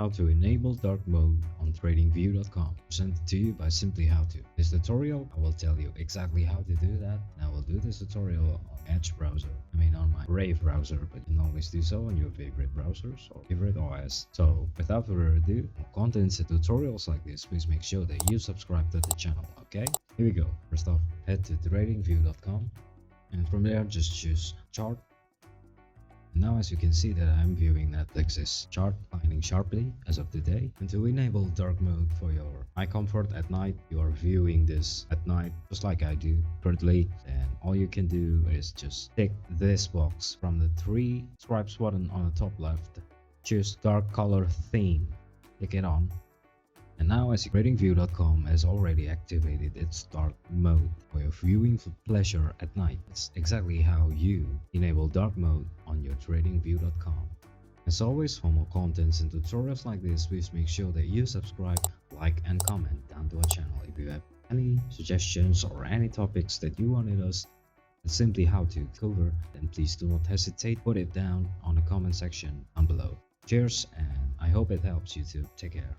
How to enable dark mode on TradingView.com, presented to you by Simply How To. This tutorial, I will tell you exactly how to do that, and I will do this tutorial on Edge browser. On my Brave browser, but you can always do so on your favorite browsers or favorite OS. So without further ado, for contents and tutorials like this, please make sure that you subscribe to the channel, okay? Here we go. First off, head to TradingView.com, and from there just choose chart. Now as you can see that I'm viewing Netflix's chart declining sharply as of today, and to enable dark mode for your eye comfort at night, you are viewing this at night just like I do currently, and all you can do is just tick this box from the three stripes button on the top left, choose dark color theme, click it on. And now as TradingView.com has already activated its dark mode for your viewing for pleasure at night. It's exactly how you enable dark mode on your TradingView.com. As always, for more contents and tutorials like this, please make sure that you subscribe, like and comment down to our channel. If you have any suggestions or any topics that you wanted us simply how to cover, then please do not hesitate, put it down on the comment section down below. Cheers, and I hope it helps you to take care.